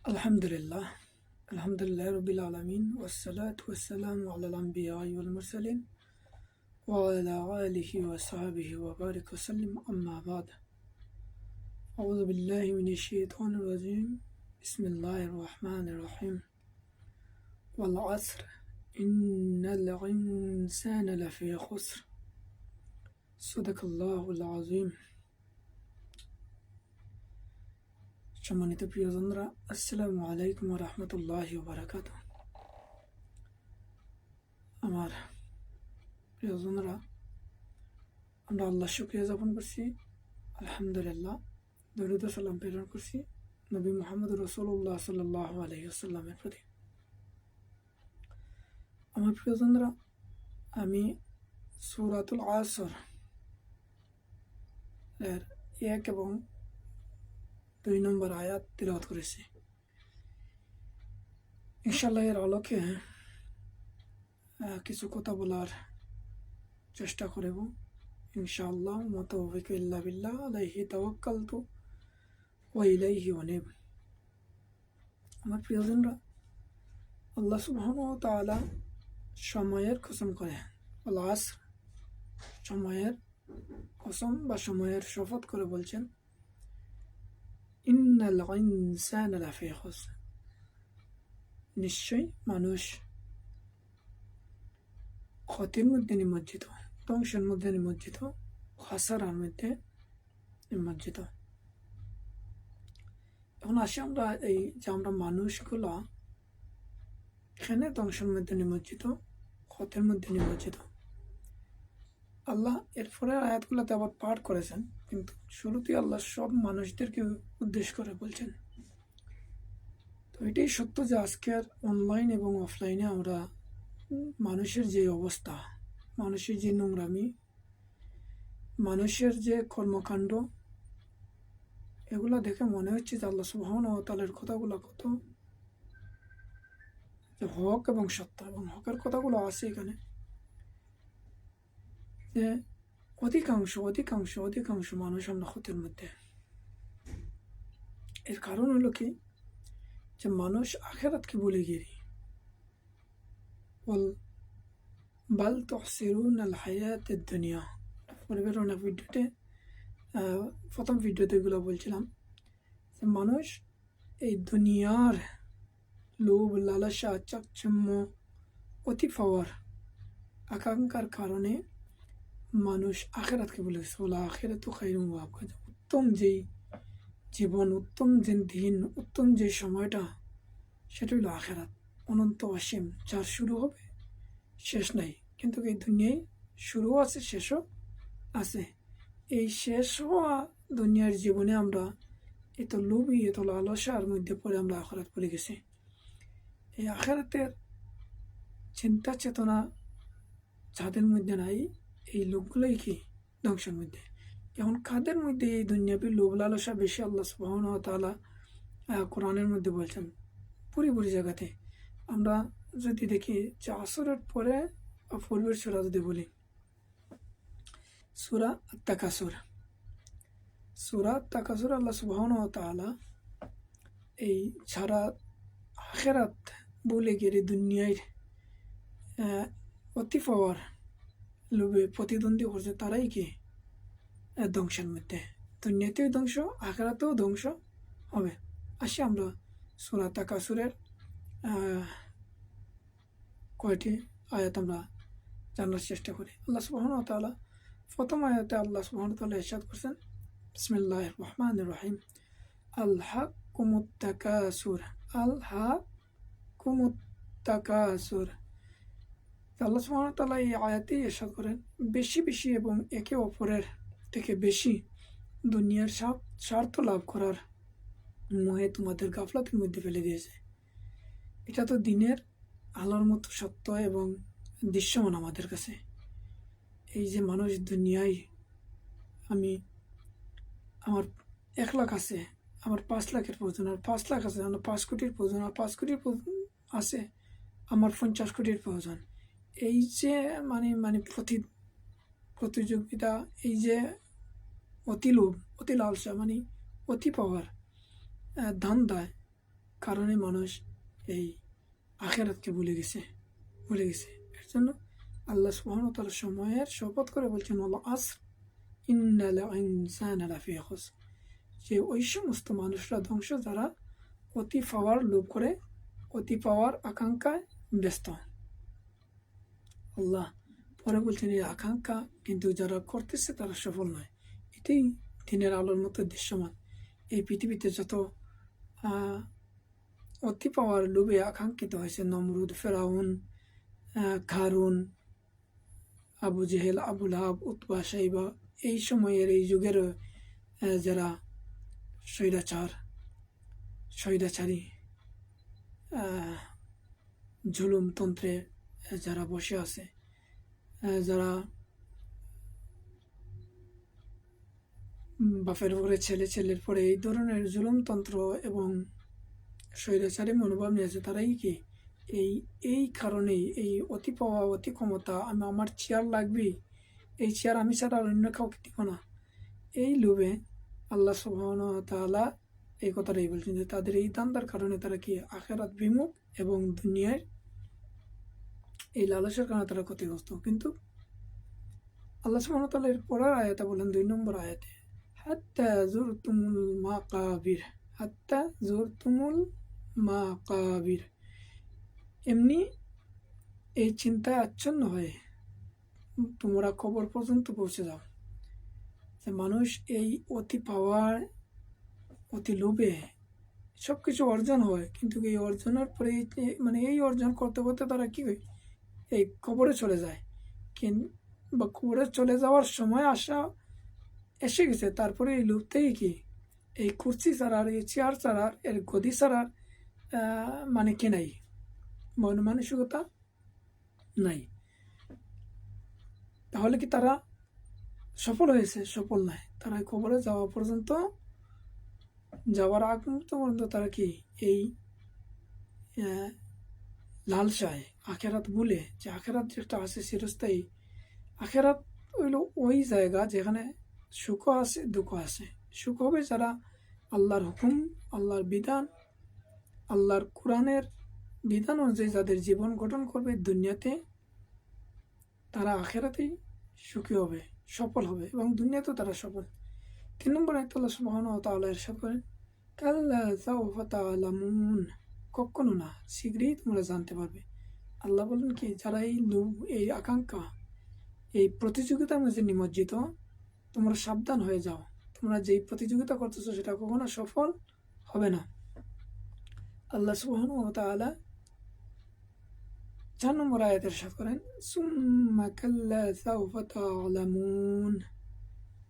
Alhamdulillah, Alhamdulillah Rabbil Alameen, wassalatu wassalamu ala al-anbiya'i wal mursalin, wa ala alihi wa sahbihi wa barik wa sallim amma ba'd. A'udhu billahi minash shaitanir rajim. Bismillahir rahmanir rahim. Wal 'asr, innal insana lafi khusr. Sadaqallahul azim. সম্মানিত প্রিয়জনরা, আসসালামু আলাইকুম ওয়া রাহমাতুল্লাহি ওয়া বারাকাতুহু। আমার প্রিয়জনরা, আমরা আল্লাহর শুকরিয়া জ্ঞাপন করছি। আলহামদুলিল্লাহ, দরুদ ও সালাম প্রেরণ করছি নবী মুহাম্মদ রাসূলুল্লাহ সাল্লাল্লাহু আলাইহি ওয়াসাল্লামের প্রতি। আমার প্রিয়জনরা, আমি সূরাতুল আসর এর 1 এবং 2 নম্বর আয়াত তিলাওয়াত করেছি। ইনশাআল্লাহ এর আলোকে কিছু কথা বলার চেষ্টা করব ইনশাআল্লাহ। মা তাওফীক ইল্লা বিল্লাহ, আলাইহি তাওয়াক্কালতু ওয়া ইলাইহি উনীব। আমার প্রিয়জনরা, আল্লাহ সুবহানাহু ওয়া তাআলা সময়ের কসম করে, আল আসর, সময়ের কসম বা সময়ের শপথ করে বলছেন, ইন্নাল ইনসানা লাফি খুসর, নিশ্চয়ই মানুষ ক্ষতির মধ্যে নিমজ্জিত, ধ্বংসের মধ্যে নিমজ্জিত, খাসারার মধ্যে নিমজ্জিত। এখন আসি আমরা এই যে আমরা মানুষগুলা এখানে ধ্বংসের মধ্যে নিমজ্জিত, ক্ষতির মধ্যে নিমজ্জিত। আল্লাহ এরপরে আয়াতগুলোতে আবার পাঠ করেছেন, কিন্তু শুরুতে আল্লাহ সব মানুষদেরকে উদ্দেশ্য করে বলছেন। তো এটাই সত্য যে আজকের অনলাইন এবং অফলাইনে আমরা মানুষের যে অবস্থা, মানুষের যে নোংরামি, মানুষের যে কর্মকাণ্ড, এগুলা দেখে মনে হচ্ছে যে আল্লাহ সুবহানাহু ওয়া তাআলার কথাগুলো কত যে হক এবং সত্য, এবং হকের কথাগুলো আছে এখানে, যে অধিকাংশ অধিকাংশ অধিকাংশ মানুষ আমরা ক্ষতির মধ্যে। এর কারণ হলো কি, যে মানুষ আখিরাতকে ভুলে গিয়ে বাল তুহসিরুনাল হায়াতাদ দুনিয়া, পূর্বের অনেক ভিডিওতে, প্রথম ভিডিওতে এগুলো বলছিলাম যে মানুষ এই দুনিয়ার লোভ, লালসা, চাকচিম্য, অতি পাওয়ার আকাঙ্ক্ষার কারণে মানুষ আখিরাতকে ভুলে গেছে। বলা আখিরাতু খায়রুন ওয়া আবকা, উত্তম যেই জীবন, উত্তম যে দিন, উত্তম যে সময়টা, সেটা হলো আখিরাত, অনন্ত অসীম, যার শুরু হবে শেষ নাই। কিন্তু এই দুনিয়ায় শুরুও আছে, শেষও আছে। এই শেষ হওয়া দুনিয়ার জীবনে আমরা এত লোভী, এত লালসার মধ্যে পড়ে আমরা আখিরাত ভুলে গেছি। এই আখিরাতের চিন্তা চেতনা যাদের মধ্যে নাই, এই লোকগুলোই কি ধ্বংসের মধ্যে। এখন কাদের মধ্যে এই দুনিয়াবী লোভ লালসা বেশি? আল্লাহ সুবহানাহু ওয়া তাআলা কোরআনের মধ্যে বলছেন পুরি জায়গাতে। আমরা যদি দেখি যে আসরের পরে পূর্বের সূরা যদি বলি, সূরা আত-তাকাসুর, সূরা আত-তাকাসুর আল্লাহ সুবহানাহু ওয়া তাআলা এই ছাড়া আখিরাত বলে গিয়ে দুনিয়ায় অতি পাওয়ার লোভে প্রতিদ্বন্দ্বী করছে, তারাই কি ধ্বংসের মধ্যে। দুনিয়াতেও ধ্বংস, আখিরাতেও ধ্বংস হবে। আসি আমরা সূরা তাকাসুরের কয়টি আয়াত আমরা জানার চেষ্টা করি। আল্লাহ সুবহানাহু ওয়া তাআলা প্রথম আয়াতে আল্লাহ সুবহানাহু ওয়া তাআলা ইরশাদ করছেন, বিসমিল্লাহির রহমানির রহিম, আলহাকুমুত তাকাসুর, আলহাকুমুত তাকাসুর। আল্লাহ সুবহানাহু ওয়া তাআলা এই আয়াতেই ইরশাদ করেন, বেশি বেশি এবং একে অপরের থেকে বেশি দুনিয়ার স্বার্থ লাভ করার মোহে তোমাদের গাফলাতের মধ্যে ফেলে দিয়েছে। এটা তো দিনের আলোর মতো সত্য এবং দৃশ্যমান আমাদের কাছে। এই যে মানুষ দুনিয়ায়, আমার 1 লাখ আছে, আমার 5 লাখের প্রয়োজন, আর 5 লাখ আছে, আমার 5 কোটির প্রয়োজন, আর 5 কোটির আছে, আমার 50 কোটির প্রয়োজন। এই যে মানে প্রতিযোগিতা, এই যে অতি লোভ, অতি লালসা, অতি পাওয়ার ধান্দায় কারণে মানুষ এই আখিরাতকে ভুলে গেছে। এর জন্য আল্লাহ সুবহানাহু ওয়া তাআলা সময়ের শপথ করে বলছেন, ওয়াল আসর ইন্নাল ইনসানা লাফি খুসর, যে ওই সমস্ত মানুষরা ধ্বংস যারা অতি পাওয়ার লোভ করে, অতি পাওয়ার আকাঙ্ক্ষায় ব্যস্ত। আল্লাহ পরে বলছেন এই আকাঙ্ক্ষা কিন্তু যারা করতেছে তারা সফল নয়। এটাই দিনের আলোর মতো দৃশ্যমান। এই পৃথিবীতে যত অতি পাওয়ার লোভে আকাঙ্ক্ষিত হয়েছে, নমরুদ, ফেরাউন, কারুন, আবু জেহেল, আবু লাহাব, উতবা, সাইবা, এই সময়ের এই যুগের যারা স্বৈরাচারী জুলুমতন্ত্রে যারা বসে আছে, যারা বাপের পরে ছেলে, ছেলের পরে এই ধরনের জুলুমতন্ত্র এবং স্বৈরাচারী মনোভাব নিয়েছে, তারাই কি এই কারণেই এই অতি পাওয়া, অতি ক্ষমতা, আমার চেয়ার লাগবে, এই চেয়ার আমি ছাড়া আর অন্য কাউকে দিব না, এই লোভে আল্লাহ সুবহানাহু ওয়া তাআলা এই কথাটাই বলছেন যে তাদের এই দান্দার কারণে তারা কি আখিরাত বিমুখ এবং দুনিয়ার এই লালসার কারণে তারা ক্ষতিগ্রস্ত। কিন্তু আল্লাহ সুবহানাহু ওয়া তাআলা এর পরের আয়াতে বলেন, 2 নম্বর আয়াতে, হাত্তা জুরতুমুল মাকাবির, এমনি এই চিন্তায় আচ্ছন্ন হয়ে তোমরা কবর পর্যন্ত পৌঁছে যাও। যে মানুষ এই অতি পাওয়ার, অতি লোভে সব কিছু অর্জন হয়, কিন্তু এই অর্জনের পরে মানে এই অর্জন করতে করতে তারা কি হয়, এই কবরে চলে যায়, বা কবরে চলে যাওয়ার সময় এসে গেছে, তারপরে এই লোভতেই কি এই কুর্সি ছাড়ার, এই চেয়ার ছাড়ার, এর গদি ছাড়ার মানে কি নাই, মন মানসিকতা নাই। তাহলে কি তারা সফল হয়েছে? সফল নয়। তারা কবরে যাওয়া পর্যন্ত, যাওয়ার আগ মুহূর্ত পর্যন্ত তারা কি এই লালসায় আখেরাত ভুলে, যে আখেরাত যেটা আছে চিরস্থায়ী, আখেরাত হইল ওই জায়গা যেখানে সুখ আছে, দুঃখ আছে। সুখ হবে যারা আল্লাহর হুকুম, আল্লাহর বিধান, আল্লাহর কোরআনের বিধান অনুযায়ী যাদের জীবন গঠন করবে দুনিয়াতে, তারা আখেরাতেই সুখী হবে, সফল হবে, এবং দুনিয়াতেও তারা সফল। 3 নম্বর আয়াতে আল্লাহ সুবহানাহু ওয়া তাআলা ইরশাদ করেন, কাল্লা সাউফা তা'লামুন, কখনো না, শীঘ্রই তোমরা জানতে পারবে। আল্লাহ বলেন কি, যারা এই লোভ, এই আকাঙ্ক্ষা, এই প্রতিযোগিতার মধ্যে নিমজ্জিত, তোমরা সাবধান হয়ে যাও। তোমরা যেই প্রতিযোগিতা করতেছো সেটা কখনো সফল হবে না। আল্লাহ সুবহানাহু ওয়া তাআলা 4 নম্বর আয়াতে ইরশাদ করেন, সুম্মা কাল্লা সাউফা তা'লামুন,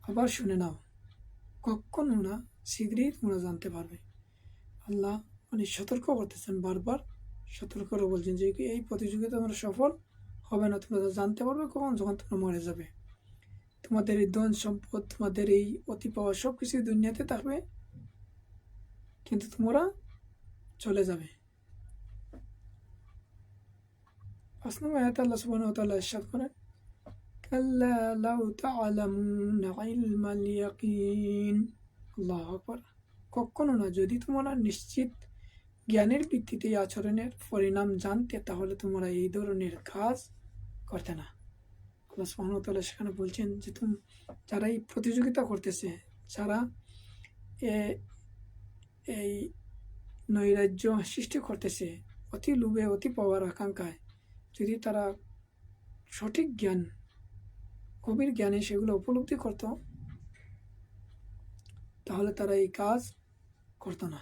আবার শুনে নাও, কখনো না, শীঘ্রই তোমরা জানতে পারবে। আল্লাহ মানে সতর্ক করতেছেন, বারবার সতর্ক করে বলছেন যে এই প্রতিযোগিতা তোমরা সফল হবে না। তোমরা জানতে পারবে কখন, যখন তোমরা মরে যাবে। তোমাদের এই ধন সম্পদ, তোমাদের এই অতি পাওয়া সব কিছু দুনিয়াতে থাকবে, কিন্তু তোমরা চলে যাবে। 5 নম্বর আয়াতে আল্লাহ সুবহানাহু ওয়া তাআলা ইরশাদ করেন, কাল্লা লাউ তা'লামুনা ইলমাল ইয়াকিন, আল্লাহু আকবার, কখনো না, যদি তোমরা নিশ্চিত জ্ঞানের ভিত্তিতে এই আচরণের পরিণাম জানতে, তাহলে তোমরা এই ধরনের কাজ করতে না। আল্লাহ সুবহানাহু ওয়া তাআলা সেখানে বলছেন যে যারা এই প্রতিযোগিতা করতেছে, যারা এই নৈরাজ্য সৃষ্টি করতেছে অতি লোভে, অতি পাওয়ার আকাঙ্ক্ষায়, যদি তারা সঠিক জ্ঞান, গভীর জ্ঞানে সেগুলো উপলব্ধি করত, তাহলে তারা এই কাজ করত না।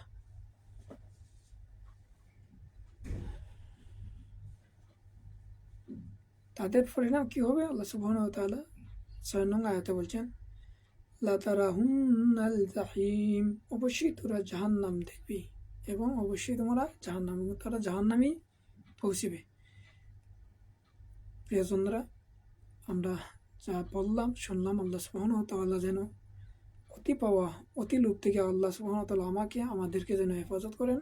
তাদের পরিণাম কি হবে? আল্লাহ সুবহানাহু ওয়া তাআলা 6 নং আয়াতে বলছেন, লা তারাহুন্নাল জাহিম, অবশ্যই তোরা জাহান্নাম দেখবি, এবং অবশ্যই তোমরা জাহান্নাম, তারা জাহান্নামেই পৌঁছিবে। প্রিয়জনরা, আমরা যা বললাম, শুনলাম, আল্লাহ সুবহানাহু ওয়া তাআলা যেন অতি পাওয়া, অতি লোভ থেকে আল্লাহ সুবহানাহু ওয়া তাআলা আমাদেরকে যেন হেফাজত করেন।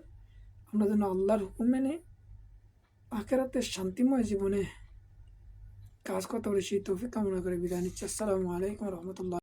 আমরা যেন আল্লাহর হুকুম মেনে আখিরাতের শান্তিময় জীবনে কাজ করতে পারি, সেই তৌফিক কামনা করে বিদায় নিচ্ছি। আসসালামু আলাইকুম ওয়া রাহমাতুল্লাহ।